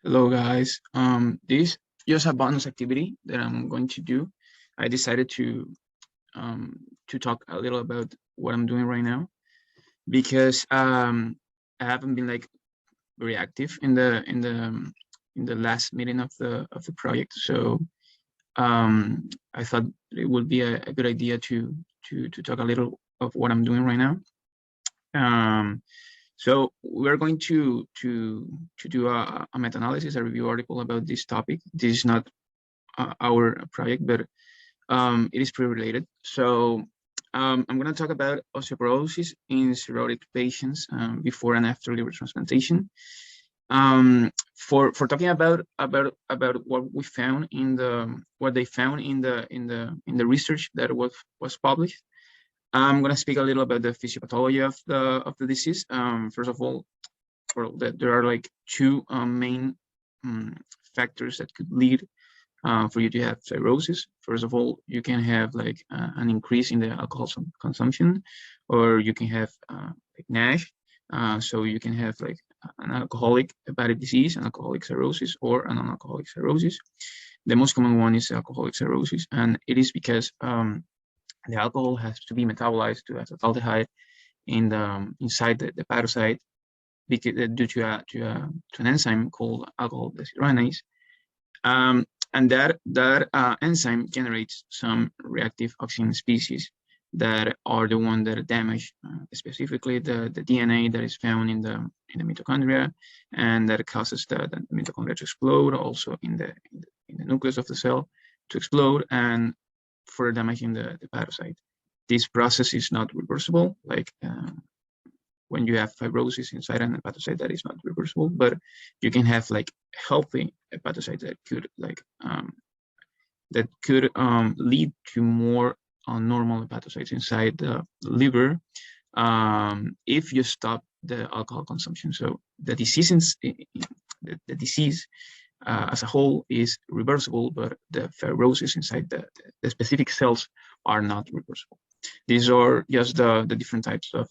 Hello guys. This just a bonus activity that I'm going to do. I decided um, to talk a little about what I'm doing right now because I haven't been like very active in the last meeting of the project. So I thought it would be a good idea to talk a little of what I'm doing right now. Um, so we're going to do a meta-analysis, a review article about this topic. This is not our project, but it is pretty related. So I'm going to talk about osteoporosis in cirrhotic patients before and after liver transplantation. For talking about what we found in what they found in the research that was published. I'm going to speak a little about the physiopathology of the disease. First of all, there are like two main factors that could lead for you to have cirrhosis. First of all, you can have like an increase in the alcohol consumption, or you can have like NASH. So you can have like an alcoholic hepatic disease, an alcoholic cirrhosis, or a non-alcoholic cirrhosis. The most common one is alcoholic cirrhosis, and it is because the alcohol has to be metabolized to acetaldehyde in the inside the hepatocyte because due to an enzyme called alcohol dehydrogenase. And that enzyme generates some reactive oxygen species that are the one that damage specifically the DNA that is found in the mitochondria, and that causes the mitochondria to explode, also in the nucleus of the cell to explode and further damaging the hepatocyte. This process is not reversible, like when you have fibrosis inside an hepatocyte, that is not reversible, but you can have like healthy hepatocytes that could like lead to more normal hepatocytes inside the liver if you stop the alcohol consumption. So the disease the disease as a whole is reversible, but the fibrosis inside the specific cells are not reversible. These are just the different types of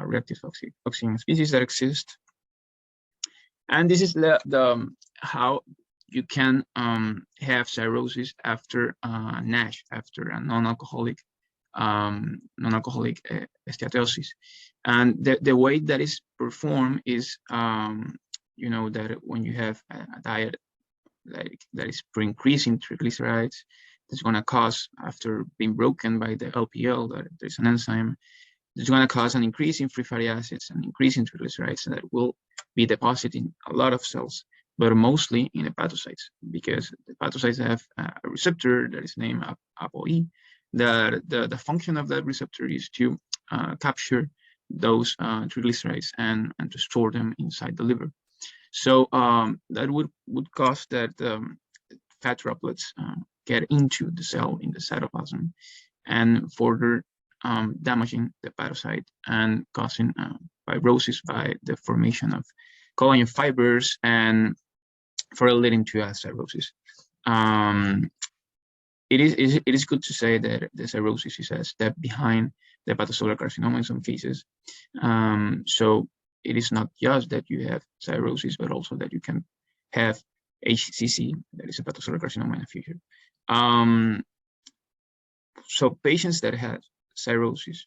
reactive oxygen species that exist. And this is the how you can have cirrhosis after NASH, after a non-alcoholic steatosis. And the way that is performed is, you know, that when you have a diet like that is increasing triglycerides, that's going to cause, after being broken by the LPL, that there's an enzyme, it's going to cause an increase in free fatty acids, an increase in triglycerides, and that will be deposited in a lot of cells, but mostly in hepatocytes, because the hepatocytes have a receptor that is named ApoE. The function of that receptor is to capture those triglycerides and to store them inside the liver. So that would cause that fat droplets get into the cell in the cytoplasm and further damaging the hepatocyte and causing fibrosis by the formation of collagen fibers and further leading to cirrhosis. It is good to say that the cirrhosis is a step behind the hepatocellular carcinoma in some cases. So it is not just that you have cirrhosis, but also that you can have HCC, that is hepatocellular carcinoma in the future. So patients that have cirrhosis,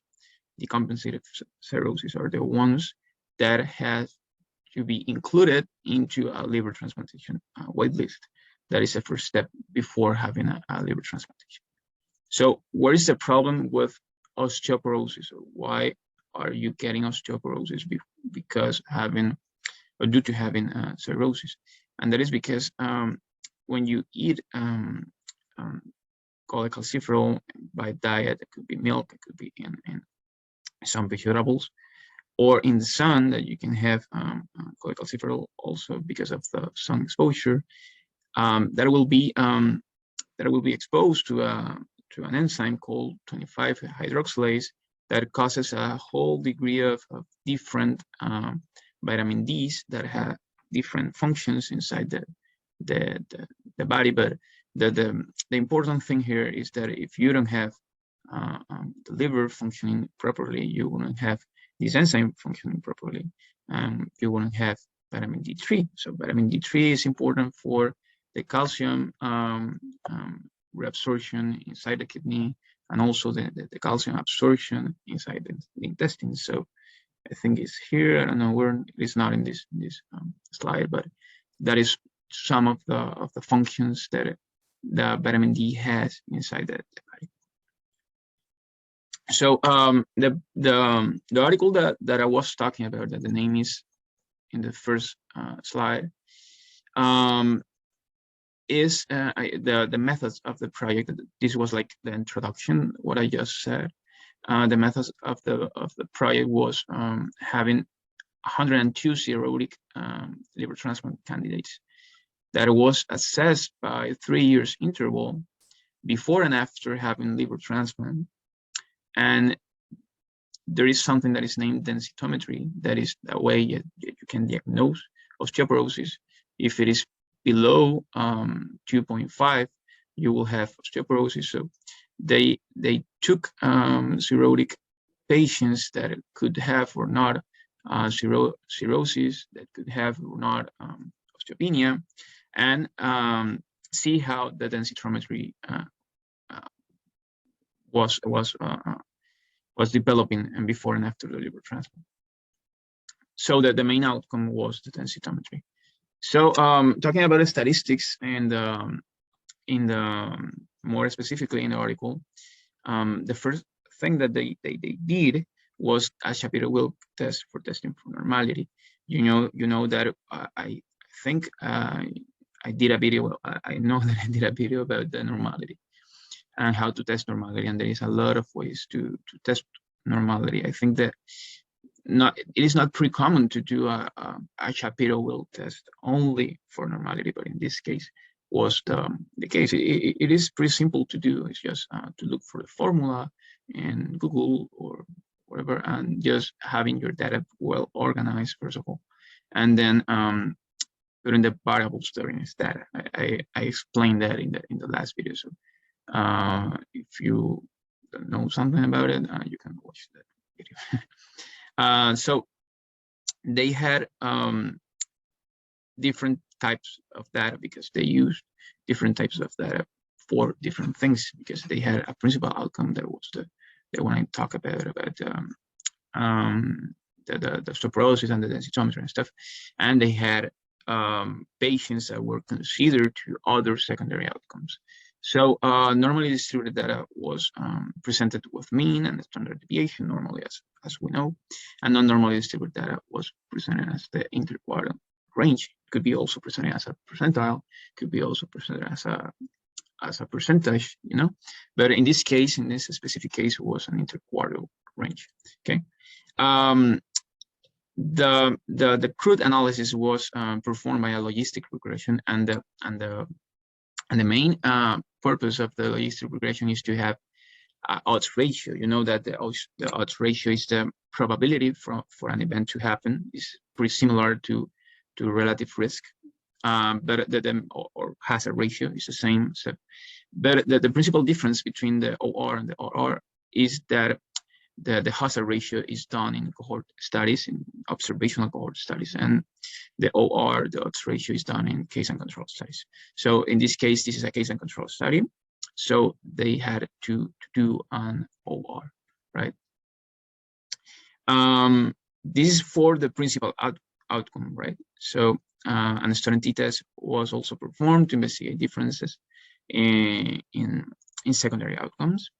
decompensated cirrhosis, are the ones that have to be included into a liver transplantation wait list. That is the first step before having a liver transplantation. So what is the problem with osteoporosis? Why are you getting osteoporosis because having or due to having cirrhosis? And that is because when you eat cholecalciferol by diet, it could be milk, it could be in some vegetables, or in the sun, that you can have cholecalciferol also because of the sun exposure. That will be exposed to an enzyme called 25-hydroxylase that causes a whole degree of different vitamin Ds that have different functions inside the body. But the important thing here is that if you don't have the liver functioning properly, you wouldn't have this enzyme functioning properly. You wouldn't have vitamin D3. So vitamin D3 is important for the calcium reabsorption inside the kidney, and also the calcium absorption inside the intestines. So I think it's here. I don't know where, it's not in this slide, but that is some of the functions that the vitamin D has inside the body. So the article that I was talking about, that the name is in the first slide, is the methods of the project. This was like the introduction, what I just said. The methods of the project was having 102 cirrhotic liver transplant candidates that was assessed by 3 years interval before and after having liver transplant. And there is something that is named densitometry. That is the way you can diagnose osteoporosis. If it is below 2.5, you will have osteoporosis. So they took cirrhotic patients that could have or not cirrhosis, that could have or not osteopenia, and see how the densitometry was developing and before and after the liver transplant. So that the main outcome was the densitometry. So talking about the statistics and in the more specifically in the article, the first thing that they did was a Shapiro-Wilk test for testing for normality. You know that I think I did a video. I know that I did a video about the normality and how to test normality, and there is a lot of ways to test normality. I think that it is not pretty common to do a Shapiro-Wilk test only for normality, but in this case was the case. It is pretty simple to do. It's just to look for the formula in Google or whatever, and just having your data well organized first of all, and then putting the variables there in its data. I explained that in the last video. So if you don't know something about it, you can watch that video. So they had different types of data because they used different types of data for different things, because they had a principal outcome that was the one I talk about the osteoporosis and the densitometry and stuff, and they had patients that were considered to other secondary outcomes. So normally distributed data was presented with mean and standard deviation normally, as we know, and non-normally distributed data was presented as the interquartile range. It could be also presented as a percentile, could be also presented as a percentage, but in this case, in this specific case, it was an interquartile range. Okay. The crude analysis was performed by a logistic regression, and the main purpose of the logistic regression is to have odds ratio. You know that the odds ratio is the probability for an event to happen. Is pretty similar to relative risk, but or hazard ratio is the same. So, but the principal difference between the OR and the RR is that the hazard ratio is done in cohort studies, in observational cohort studies, and the OR, the odds ratio, is done in case and control studies. So in this case, this is a case and control study. So they had to do an OR, right? This is for the principal outcome, right? So an student t-test was also performed to investigate differences in secondary outcomes.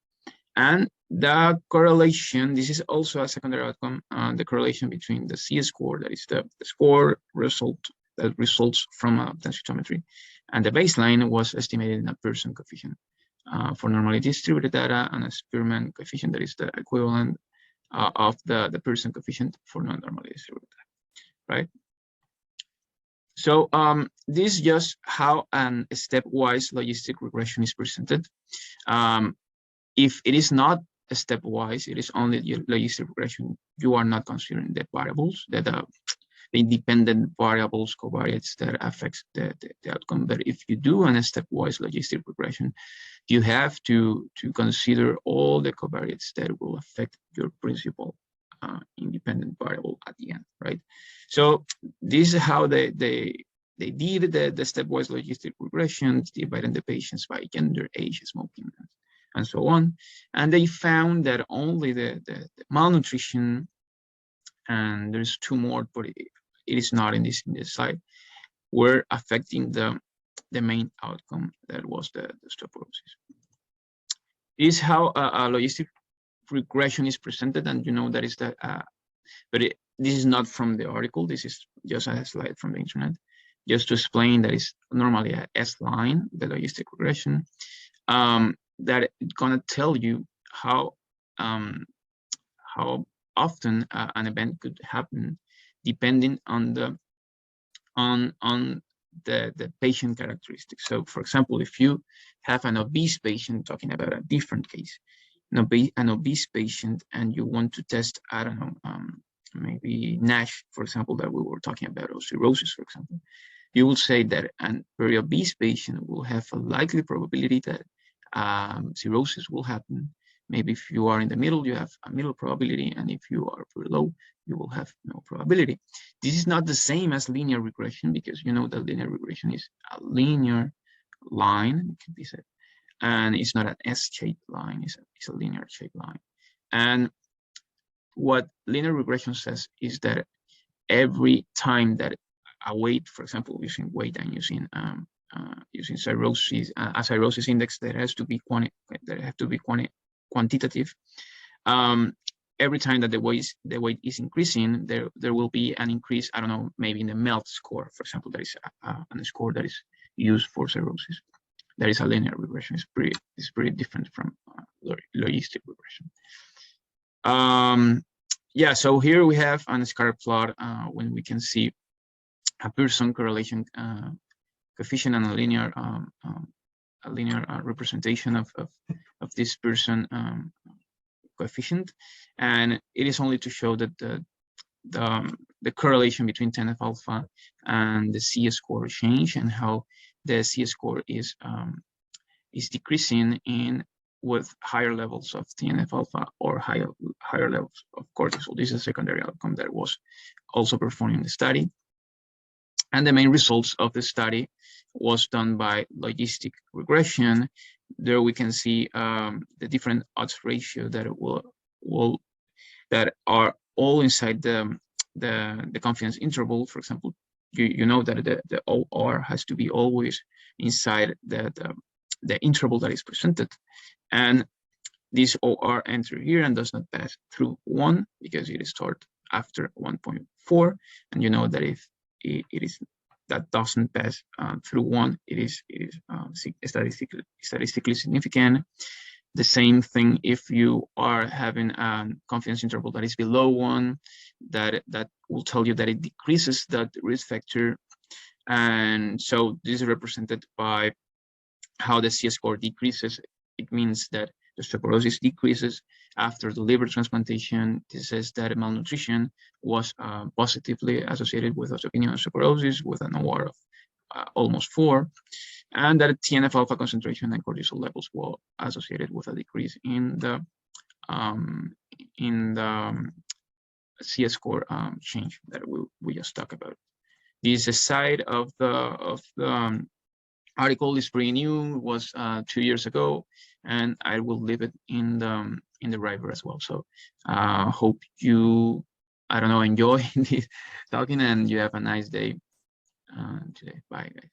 And the correlation, this is also a secondary outcome, the correlation between the C-score, that is the score result that results from a densitometry, and the baseline was estimated in a Pearson coefficient for normally distributed data, and a Spearman coefficient, that is the equivalent of the Pearson coefficient for non-normally distributed data, right? So this is just how a stepwise logistic regression is presented. If it is not a stepwise, it is only logistic regression, you are not considering the variables, the independent variables, covariates that affects the outcome. But if you do a stepwise logistic regression, you have to consider all the covariates that will affect your principal independent variable at the end, right? So this is how they did the stepwise logistic regression, dividing the patients by gender, age, smoking, and so on. And they found that only the malnutrition, and there's two more, but it is not in this slide, were affecting the main outcome, that was the osteoporosis. This is how a logistic regression is presented, and you know that is that, but this is not from the article. This is just a slide from the internet, just to explain that it's normally a S-line, the logistic regression, that it's gonna tell you how often an event could happen, depending on the patient characteristics. So, for example, if you have an obese patient, talking about a different case, an obese patient, and you want to test, I don't know, maybe NASH, for example, that we were talking about, or cirrhosis, for example, you will say that a very obese patient will have a likely probability that cirrhosis will happen. Maybe if you are in the middle, you have a middle probability, and if you are very low, you will have no probability. This is not the same as linear regression, because you know that linear regression is a linear line, it could be said, and it's not an S-shaped line, it's a linear shaped line. And what linear regression says is that every time that a weight, for example, using weight and using cirrhosis, a cirrhosis index that has to be quantitative, every time that the weight is increasing, there will be an increase, I don't know, maybe in the MELT score, for example. That is a score that is used for cirrhosis. That is a linear regression. It's pretty different from logistic regression. Yeah, so here we have a scatter plot when we can see a Pearson correlation coefficient and a linear representation of this Pearson coefficient, and it is only to show that the correlation between TNF-alpha and the C-score change, and how the C-score is decreasing with higher levels of TNF-alpha or higher levels of cortisol. This is a secondary outcome that was also performed in the study. And the main results of the study was done by logistic regression. There we can see the different odds ratio that that are all inside the confidence interval. For example, you know that the OR has to be always inside the interval that is presented, and this OR enters here and does not pass through 1, because it is stored after 1.4, and you know that if that doesn't pass through 1, it is statistically significant. The same thing if you are having a confidence interval that is below 1, that will tell you that it decreases that risk factor. And so this is represented by how the C-score decreases. It means that the osteoporosis decreases after the liver transplantation. This says that malnutrition was positively associated with osteopenia and osteoporosis, with an OR of almost 4, and that TNF-alpha concentration and cortisol levels were associated with a decrease in the C-score change that we just talked about. This side of the article is pretty new. It was 2 years ago, and I will leave it in the writer as well. So hope you, I don't know, enjoy this talking, and you have a nice day today. Bye, guys.